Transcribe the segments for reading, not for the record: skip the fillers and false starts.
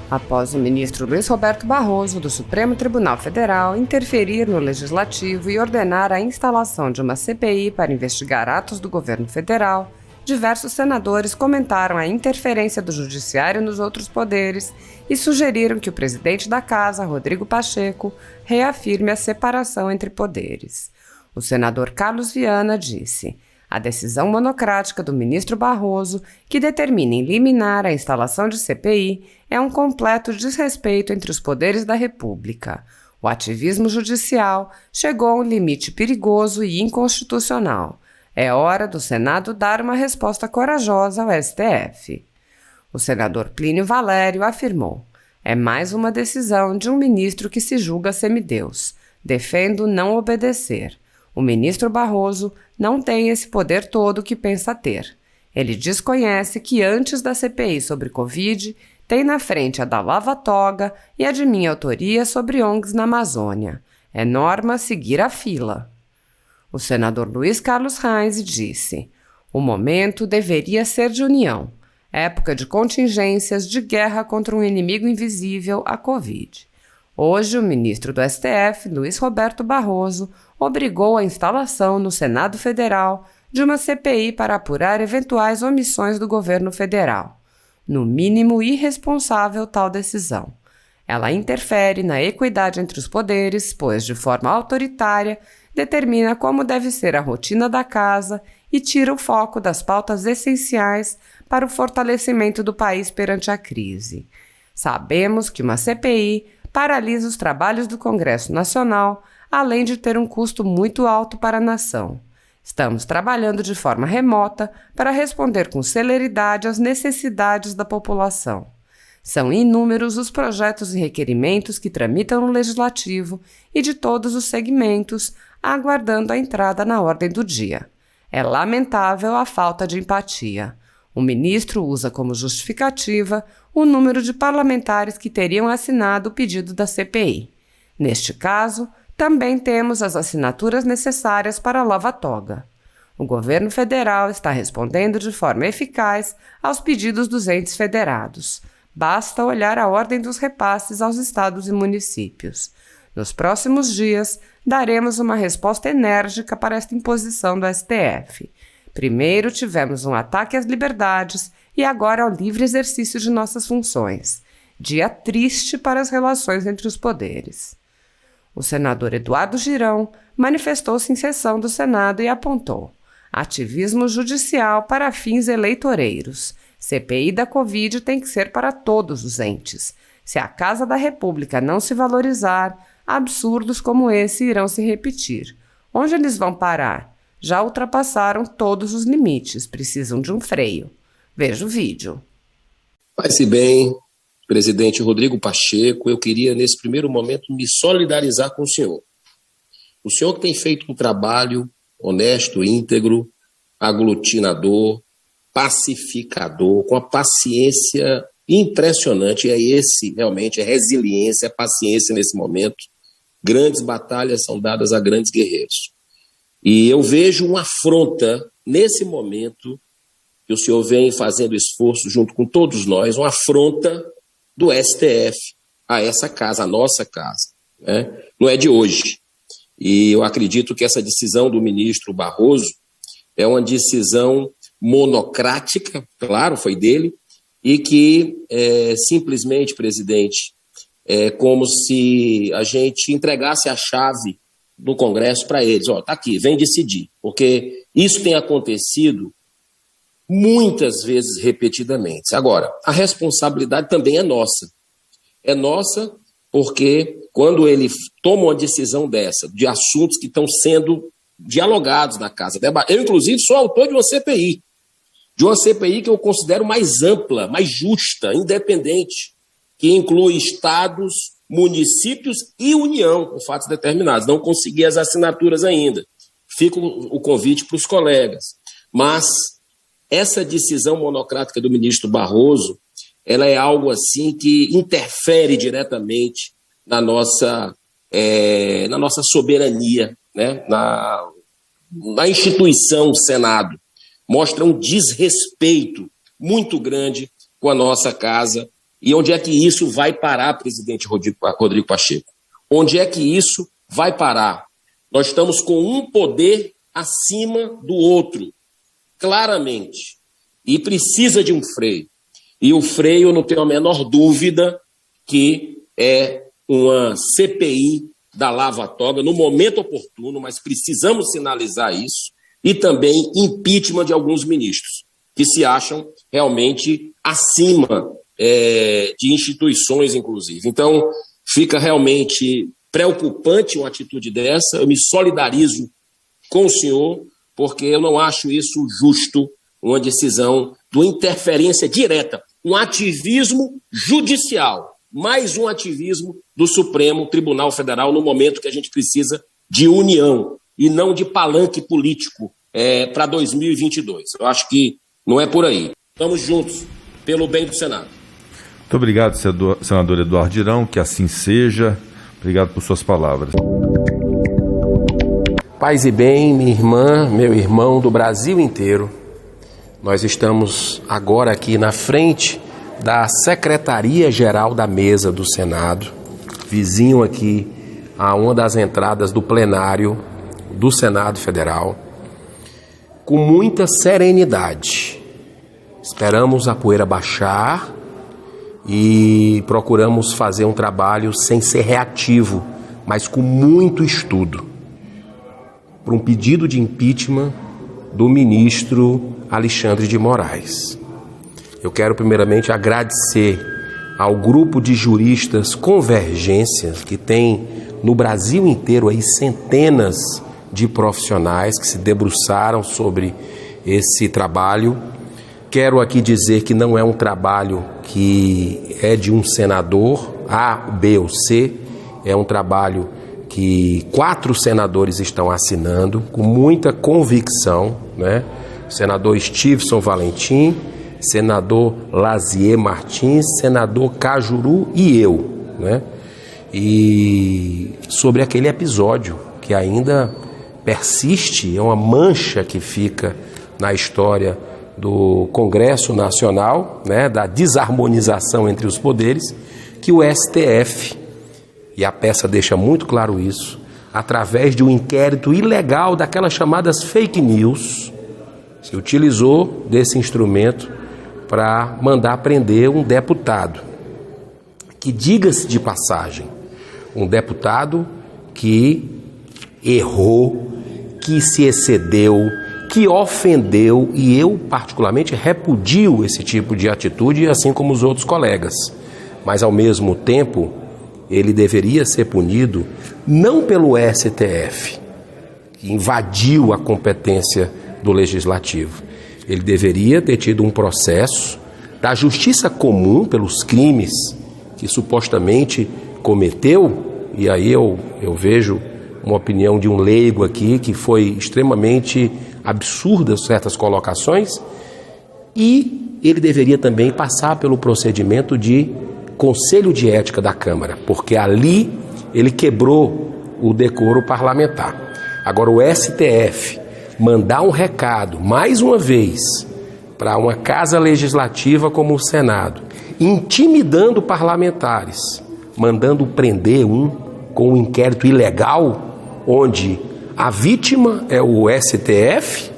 após o ministro Luiz Roberto Barroso, do Supremo Tribunal Federal, interferir no Legislativo e ordenar a instalação de uma CPI para investigar atos do governo federal. Diversos senadores comentaram a interferência do Judiciário nos outros poderes e sugeriram que o presidente da Casa, Rodrigo Pacheco, reafirme a separação entre poderes. O senador Carlos Viana disse: a decisão monocrática do ministro Barroso, que determina em liminar a instalação de CPI, é um completo desrespeito entre os poderes da República. O ativismo judicial chegou a um limite perigoso e inconstitucional. É hora do Senado dar uma resposta corajosa ao STF. O senador Plínio Valério afirmou: é mais uma decisão de um ministro que se julga semideus. Defendo não obedecer. O ministro Barroso não tem esse poder todo que pensa ter. Ele desconhece que antes da CPI sobre Covid, tem na frente a da Lava Toga e a de minha autoria sobre ONGs na Amazônia. É norma seguir a fila. O senador Luiz Carlos Reis disse: o momento deveria ser de união, época de contingências, de guerra contra um inimigo invisível, a Covid. Hoje, o ministro do STF, Luiz Roberto Barroso, obrigou a instalação no Senado Federal de uma CPI para apurar eventuais omissões do governo federal. No mínimo irresponsável tal decisão. Ela interfere na equidade entre os poderes, pois, de forma autoritária, determina como deve ser a rotina da casa e tira o foco das pautas essenciais para o fortalecimento do país perante a crise. Sabemos que uma CPI paralisa os trabalhos do Congresso Nacional, além de ter um custo muito alto para a nação. Estamos trabalhando de forma remota para responder com celeridade às necessidades da população. São inúmeros os projetos e requerimentos que tramitam no Legislativo e de todos os segmentos, aguardando a entrada na ordem do dia. É lamentável a falta de empatia. O ministro usa como justificativa o número de parlamentares que teriam assinado o pedido da CPI. Neste caso, também temos as assinaturas necessárias para a Lava Toga. O governo federal está respondendo de forma eficaz aos pedidos dos entes federados. Basta olhar a ordem dos repasses aos estados e municípios. Nos próximos dias, daremos uma resposta enérgica para esta imposição do STF. Primeiro tivemos um ataque às liberdades e agora ao livre exercício de nossas funções. Dia triste para as relações entre os poderes. O senador Eduardo Girão manifestou-se em sessão do Senado e apontou: ativismo judicial para fins eleitoreiros. CPI da Covid tem que ser para todos os entes. Se a Casa da República não se valorizar, absurdos como esse irão se repetir. Onde eles vão parar? Já ultrapassaram todos os limites, precisam de um freio. Veja o vídeo. Faz-se bem, presidente Rodrigo Pacheco, eu queria nesse primeiro momento me solidarizar com o senhor. O senhor que tem feito um trabalho honesto, íntegro, aglutinador, pacificador, com a paciência impressionante, realmente, é resiliência, é paciência nesse momento. Grandes batalhas são dadas a grandes guerreiros. E eu vejo uma afronta, nesse momento, que o senhor vem fazendo esforço junto com todos nós, uma afronta do STF a essa casa, a nossa casa, né? Não é de hoje. E eu acredito que essa decisão do ministro Barroso é uma decisão monocrática, claro, foi dele, e que simplesmente, presidente, é como se a gente entregasse a chave do Congresso para eles. Ó, tá aqui, vem decidir. Porque isso tem acontecido muitas vezes repetidamente. Agora, a responsabilidade também é nossa. É nossa porque quando ele toma uma decisão dessa, de assuntos que estão sendo dialogados na casa, eu inclusive sou autor de uma CPI que eu considero mais ampla, mais justa, independente, que inclui estados, municípios e União, por fatos determinados. Não consegui as assinaturas ainda. Fica o convite para os colegas. Mas essa decisão monocrática do ministro Barroso, ela é algo assim que interfere diretamente na nossa soberania, né? na instituição Senado. Mostra um desrespeito muito grande com a nossa casa E onde é que isso vai parar, presidente Rodrigo Pacheco? Onde é que isso vai parar? Nós estamos com um poder acima do outro, claramente, e precisa de um freio. E o freio, eu não tenho a menor dúvida, que é uma CPI da Lava Toga no momento oportuno, mas precisamos sinalizar isso, e também impeachment de alguns ministros, que se acham realmente acima de instituições, inclusive. Então, fica realmente preocupante uma atitude dessa. Eu me solidarizo com o senhor, porque eu não acho isso justo, uma decisão de uma interferência direta, um ativismo judicial, mais um ativismo do Supremo Tribunal Federal no momento que a gente precisa de união e não de palanque político para 2022. Eu acho que não é por aí. Estamos juntos, pelo bem do Senado. Muito obrigado, senador Eduardo Girão, que assim seja. Obrigado por suas palavras. Paz e bem, minha irmã, meu irmão do Brasil inteiro. Nós estamos agora aqui na frente da Secretaria-Geral da Mesa do Senado, vizinho aqui a uma das entradas do plenário do Senado Federal, com muita serenidade. Esperamos a poeira baixar e procuramos fazer um trabalho sem ser reativo, mas com muito estudo, para um pedido de impeachment do ministro Alexandre de Moraes. Eu quero primeiramente agradecer ao grupo de juristas Convergência, que tem no Brasil inteiro aí centenas de profissionais que se debruçaram sobre esse trabalho. Quero aqui dizer que não é um trabalho que é de um senador A, B ou C, é um trabalho que 4 senadores estão assinando com muita convicção, né? Senador Stevenson Valentim, senador Lazier Martins, senador Cajuru e eu, né? E sobre aquele episódio que ainda persiste, é uma mancha que fica na história do Congresso Nacional, né, da desarmonização entre os poderes, que o STF, e a peça deixa muito claro isso, através de um inquérito ilegal daquelas chamadas fake news, se utilizou desse instrumento para mandar prender um deputado, que, diga-se de passagem, um deputado que errou, que se excedeu, que ofendeu, e eu particularmente repudio esse tipo de atitude, assim como os outros colegas. Mas ao mesmo tempo, ele deveria ser punido não pelo STF, que invadiu a competência do Legislativo. Ele deveria ter tido um processo da justiça comum pelos crimes que supostamente cometeu, e aí eu vejo uma opinião de um leigo aqui que foi extremamente absurda certas colocações, e ele deveria também passar pelo procedimento de Conselho de Ética da Câmara, porque ali ele quebrou o decoro parlamentar. Agora o STF mandar um recado, mais uma vez, para uma casa legislativa como o Senado, intimidando parlamentares, mandando prender um com um inquérito ilegal, onde a vítima é o STF,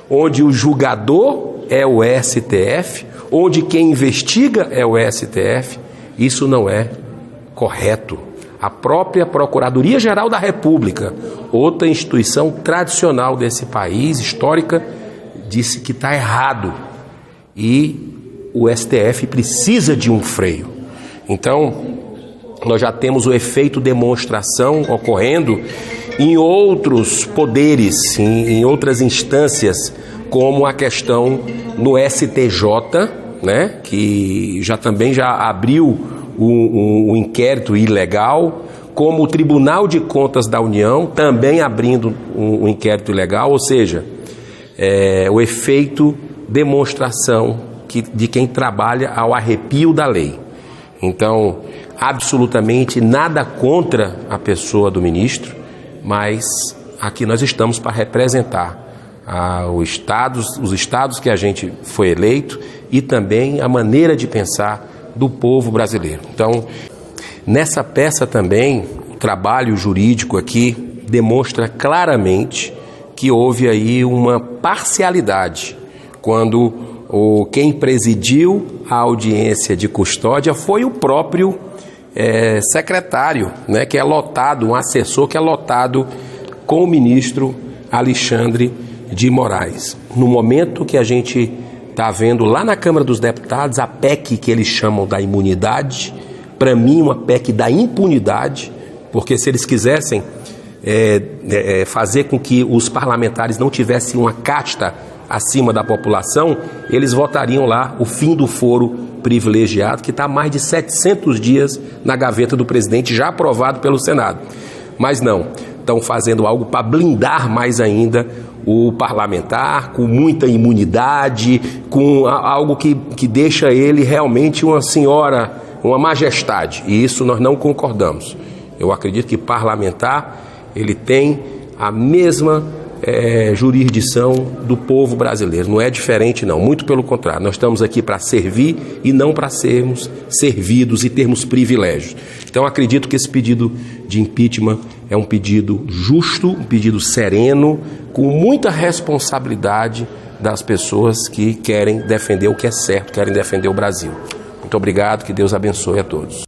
onde o julgador é o STF, onde quem investiga é o STF, isso não é correto. A própria Procuradoria-Geral da República, outra instituição tradicional desse país, histórica, disse que está errado. E o STF precisa de um freio. Então, nós já temos o efeito demonstração ocorrendo em outros poderes, em outras instâncias, como a questão no STJ, né, que também já abriu um inquérito ilegal, como o Tribunal de Contas da União, também abrindo um inquérito ilegal, ou seja, o efeito demonstração de quem trabalha ao arrepio da lei. Então, absolutamente nada contra a pessoa do ministro, mas aqui nós estamos para representar os estados que a gente foi eleito e também a maneira de pensar do povo brasileiro. Então, nessa peça também, o trabalho jurídico aqui demonstra claramente que houve aí uma parcialidade quando quem presidiu a audiência de custódia foi o próprio secretário, né, que é lotado, um assessor que é lotado com o ministro Alexandre de Moraes. No momento que a gente está vendo lá na Câmara dos Deputados a PEC que eles chamam da imunidade, para mim uma PEC da impunidade, porque se eles quisessem fazer com que os parlamentares não tivessem uma casta acima da população, eles votariam lá o fim do foro privilegiado, que está há mais de 700 dias na gaveta do presidente, já aprovado pelo Senado. Mas não, estão fazendo algo para blindar mais ainda o parlamentar, com muita imunidade, com algo que deixa ele realmente uma senhora, uma majestade, e isso nós não concordamos. Eu acredito que parlamentar, ele tem a mesma jurisdição do povo brasileiro, não é diferente não, muito pelo contrário, nós estamos aqui para servir e não para sermos servidos e termos privilégios. Então acredito que esse pedido de impeachment é um pedido justo, um pedido sereno, com muita responsabilidade das pessoas que querem defender o que é certo, querem defender o Brasil. Muito obrigado, que Deus abençoe a todos.